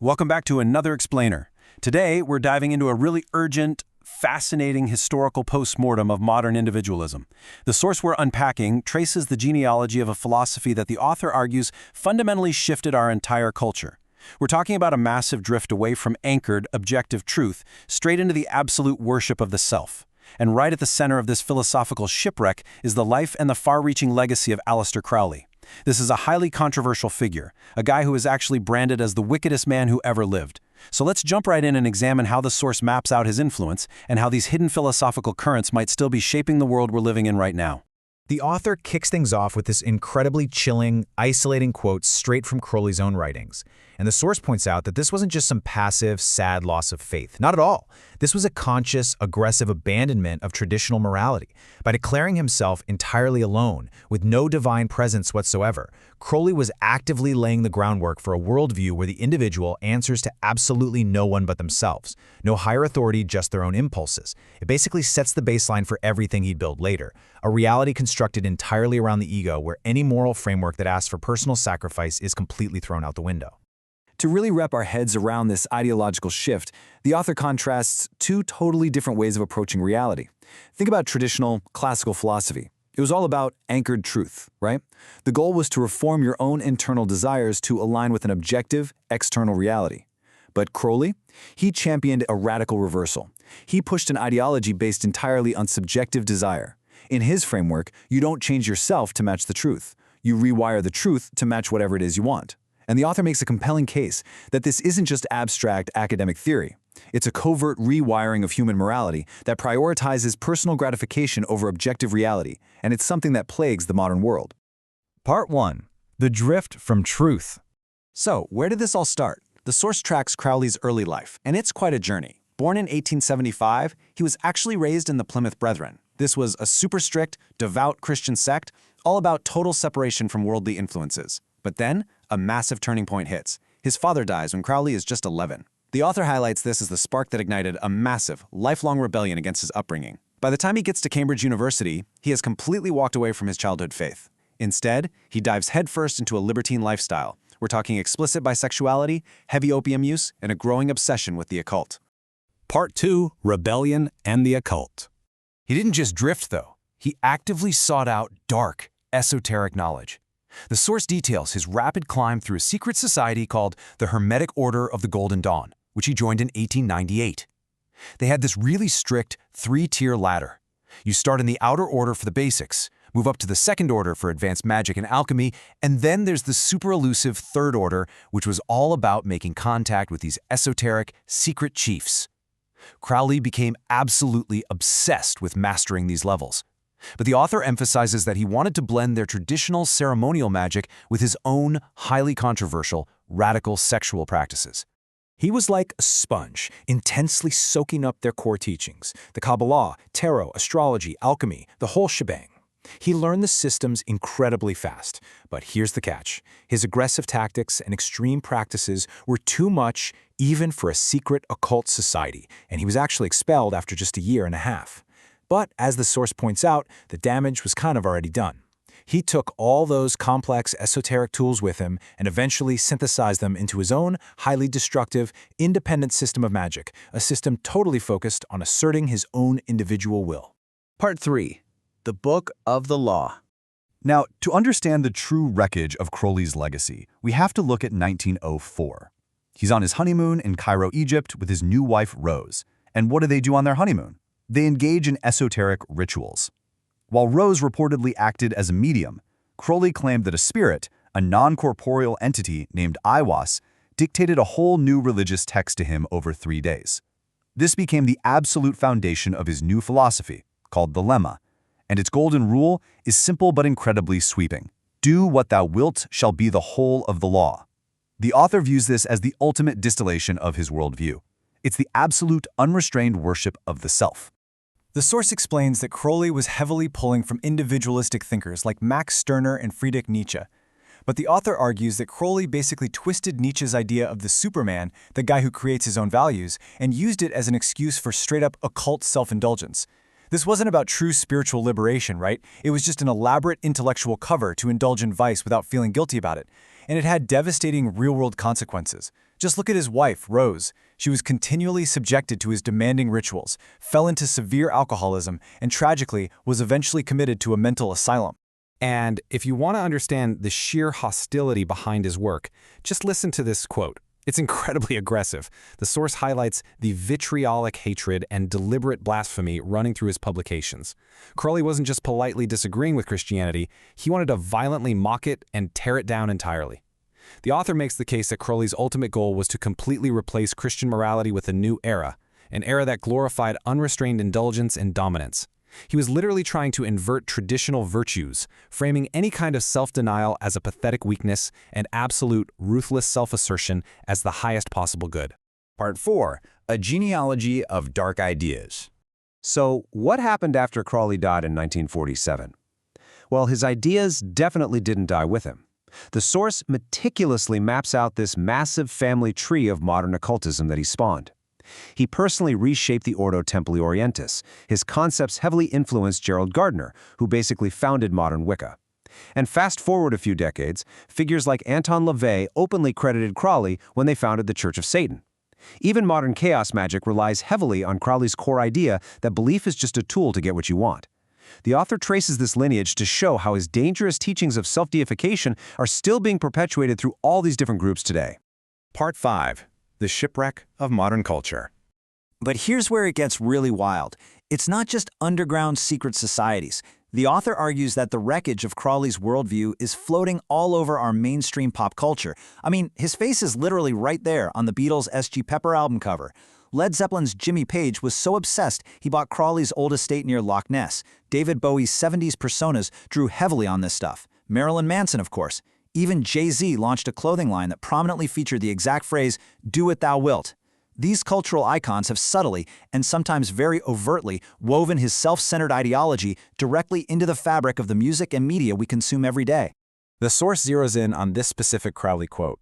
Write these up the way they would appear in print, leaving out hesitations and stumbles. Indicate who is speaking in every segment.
Speaker 1: Welcome back to another explainer. Today, we're diving into a really urgent, fascinating historical postmortem of modern individualism. The source we're unpacking traces the genealogy of a philosophy that the author argues fundamentally shifted our entire culture. We're talking about a massive drift away from anchored, objective truth straight into the absolute worship of the self. And right at the center of this philosophical shipwreck is the life and the far-reaching legacy of Aleister Crowley. This is a highly controversial figure, a guy who is actually branded as the wickedest man who ever lived. So let's jump right in and examine how the source maps out his influence and how these hidden philosophical currents might still be shaping the world we're living in right now.
Speaker 2: The author kicks things off with this incredibly chilling, isolating quote straight from Crowley's own writings. And the source points out that this wasn't just some passive, sad loss of faith. Not at all. This was a conscious, aggressive abandonment of traditional morality. By declaring himself entirely alone, with no divine presence whatsoever, Crowley was actively laying the groundwork for a worldview where the individual answers to absolutely no one but themselves. No higher authority, just their own impulses. It basically sets the baseline for everything he'd build later. A reality constructed entirely around the ego where any moral framework that asks for personal sacrifice is completely thrown out the window.
Speaker 3: To really wrap our heads around this ideological shift, the author contrasts two totally different ways of approaching reality. Think about traditional, classical philosophy. It was all about anchored truth, right? The goal was to reform your own internal desires to align with an objective, external reality. But Crowley? He championed a radical reversal. He pushed an ideology based entirely on subjective desire. In his framework, you don't change yourself to match the truth. You rewire the truth to match whatever it is you want. And the author makes a compelling case that this isn't just abstract academic theory. It's a covert rewiring of human morality that prioritizes personal gratification over objective reality, and it's something that plagues the modern world.
Speaker 2: Part 1. The drift from truth.
Speaker 3: So, where did this all start? The source tracks Crowley's early life, and it's quite a journey. Born in 1875, he was actually raised in the Plymouth Brethren. This was a super strict, devout Christian sect, all about total separation from worldly influences. But then, a massive turning point hits. His father dies when Crowley is just 11. The author highlights this as the spark that ignited a massive, lifelong rebellion against his upbringing. By the time he gets to Cambridge University, he has completely walked away from his childhood faith. Instead, he dives headfirst into a libertine lifestyle. We're talking explicit bisexuality, heavy opium use, and a growing obsession with the occult.
Speaker 1: Part 2, Rebellion and the Occult.
Speaker 4: He didn't just drift, though. He actively sought out dark, esoteric knowledge. The source details his rapid climb through a secret society called the Hermetic Order of the Golden Dawn, which he joined in 1898. They had this really strict three-tier ladder. You start in the outer order for the basics, move up to the second order for advanced magic and alchemy, and then there's the super elusive third order, which was all about making contact with these esoteric, secret chiefs. Crowley became absolutely obsessed with mastering these levels. But the author emphasizes that he wanted to blend their traditional ceremonial magic with his own highly controversial, radical sexual practices.
Speaker 2: He was like a sponge, intensely soaking up their core teachings, the Kabbalah, tarot, astrology, alchemy, the whole shebang. He learned the systems incredibly fast, but here's the catch. His aggressive tactics and extreme practices were too much even for a secret occult society, and he was actually expelled after just a year and a half. But, as the source points out, the damage was kind of already done. He took all those complex esoteric tools with him and eventually synthesized them into his own highly destructive, independent system of magic, a system totally focused on asserting his own individual will.
Speaker 5: Part 3. The Book of the Law. Now, to understand the true wreckage of Crowley's legacy, we have to look at 1904. He's on his honeymoon in Cairo, Egypt with his new wife, Rose. And what do they do on their honeymoon? They engage in esoteric rituals. While Rose reportedly acted as a medium, Crowley claimed that a spirit, a non-corporeal entity named Aiwass, dictated a whole new religious text to him over 3 days. This became the absolute foundation of his new philosophy, called Thelema, and its golden rule is simple but incredibly sweeping. Do what thou wilt shall be the whole of the law. The author views this as the ultimate distillation of his worldview. It's the absolute unrestrained worship of the self.
Speaker 6: The source explains that Crowley was heavily pulling from individualistic thinkers like Max Stirner and Friedrich Nietzsche. But the author argues that Crowley basically twisted Nietzsche's idea of the Superman, the guy who creates his own values, and used it as an excuse for straight-up occult self-indulgence. This wasn't about true spiritual liberation, right? It was just an elaborate intellectual cover to indulge in vice without feeling guilty about it. And it had devastating real-world consequences. Just look at his wife, Rose. She was continually subjected to his demanding rituals, fell into severe alcoholism, and tragically was eventually committed to a mental asylum.
Speaker 4: And if you want to understand the sheer hostility behind his work, just listen to this quote. It's incredibly aggressive. The source highlights the vitriolic hatred and deliberate blasphemy running through his publications. Crowley wasn't just politely disagreeing with Christianity, he wanted to violently mock it and tear it down entirely. The author makes the case that Crowley's ultimate goal was to completely replace Christian morality with a new era, an era that glorified unrestrained indulgence and dominance. He was literally trying to invert traditional virtues, framing any kind of self-denial as a pathetic weakness and absolute, ruthless self-assertion as the highest possible good.
Speaker 1: Part 4. A Genealogy of Dark Ideas. So, what happened after Crowley died in 1947? Well, his ideas definitely didn't die with him. The source meticulously maps out this massive family tree of modern occultism that he spawned. He personally reshaped the Ordo Templi Orientis. His concepts heavily influenced Gerald Gardner, who basically founded modern Wicca. And fast forward a few decades, figures like Anton LaVey openly credited Crowley when they founded the Church of Satan. Even modern chaos magic relies heavily on Crowley's core idea that belief is just a tool to get what you want. The author traces this lineage to show how his dangerous teachings of self-deification are still being perpetuated through all these different groups today.
Speaker 7: Part 5. The Shipwreck of Modern Culture.
Speaker 8: But here's where it gets really wild. It's not just underground secret societies. The author argues that the wreckage of Crowley's worldview is floating all over our mainstream pop culture. I mean, his face is literally right there on the Beatles' S.G. Pepper album cover. Led Zeppelin's Jimmy Page was so obsessed he bought Crowley's old estate near Loch Ness. David Bowie's 70s personas drew heavily on this stuff. Marilyn Manson, of course. Even Jay-Z launched a clothing line that prominently featured the exact phrase, "Do what thou wilt." These cultural icons have subtly, and sometimes very overtly, woven his self-centered ideology directly into the fabric of the music and media we consume every day.
Speaker 4: The source zeroes in on this specific Crowley quote.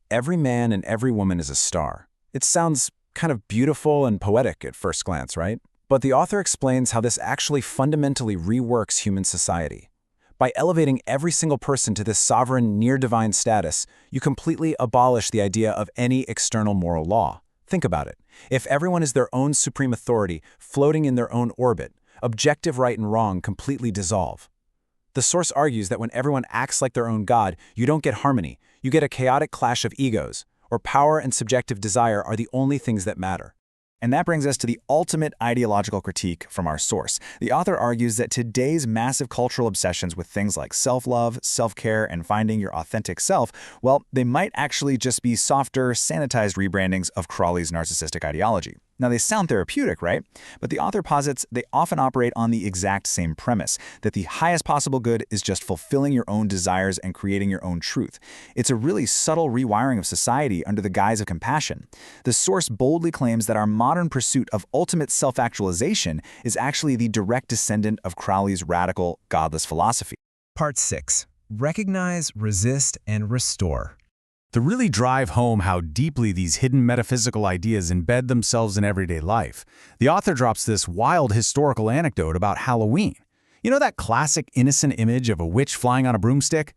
Speaker 4: Every man and every woman is a star. It sounds kind of beautiful and poetic at first glance, right? But the author explains how this actually fundamentally reworks human society. By elevating every single person to this sovereign, near-divine status, you completely abolish the idea of any external moral law. Think about it. If everyone is their own supreme authority, floating in their own orbit, objective right and wrong completely dissolve. The source argues that when everyone acts like their own god, you don't get harmony. You get a chaotic clash of egos, or power and subjective desire are the only things that matter.
Speaker 6: And that brings us to the ultimate ideological critique from our source. The author argues that today's massive cultural obsessions with things like self-love, self-care, and finding your authentic self, well, they might actually just be softer, sanitized rebrandings of Crowley's narcissistic ideology. Now, they sound therapeutic, right? But the author posits they often operate on the exact same premise, that the highest possible good is just fulfilling your own desires and creating your own truth. It's a really subtle rewiring of society under the guise of compassion. The source boldly claims that our modern pursuit of ultimate self-actualization is actually the direct descendant of Crowley's radical, godless philosophy.
Speaker 2: Part 6. Recognize, resist, and restore.
Speaker 4: To really drive home how deeply these hidden metaphysical ideas embed themselves in everyday life, the author drops this wild historical anecdote about Halloween. You know that classic innocent image of a witch flying on a broomstick?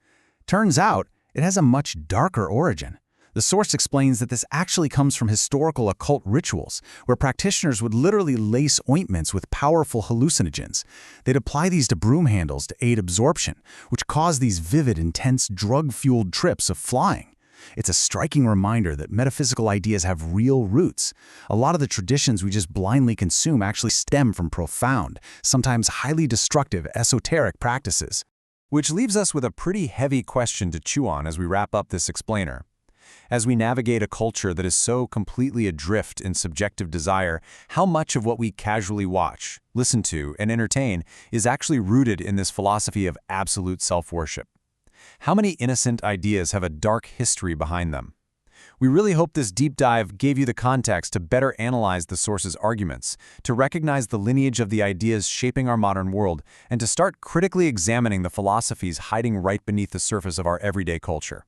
Speaker 4: Turns out, it has a much darker origin. The source explains that this actually comes from historical occult rituals, where practitioners would literally lace ointments with powerful hallucinogens. They'd apply these to broom handles to aid absorption, which caused these vivid, intense, drug-fueled trips of flying. It's a striking reminder that metaphysical ideas have real roots. A lot of the traditions we just blindly consume actually stem from profound, sometimes highly destructive esoteric practices.
Speaker 1: Which leaves us with a pretty heavy question to chew on as we wrap up this explainer. As we navigate a culture that is so completely adrift in subjective desire, how much of what we casually watch, listen to, and entertain is actually rooted in this philosophy of absolute self-worship? How many innocent ideas have a dark history behind them? We really hope this deep dive gave you the context to better analyze the source's arguments, to recognize the lineage of the ideas shaping our modern world, and to start critically examining the philosophies hiding right beneath the surface of our everyday culture.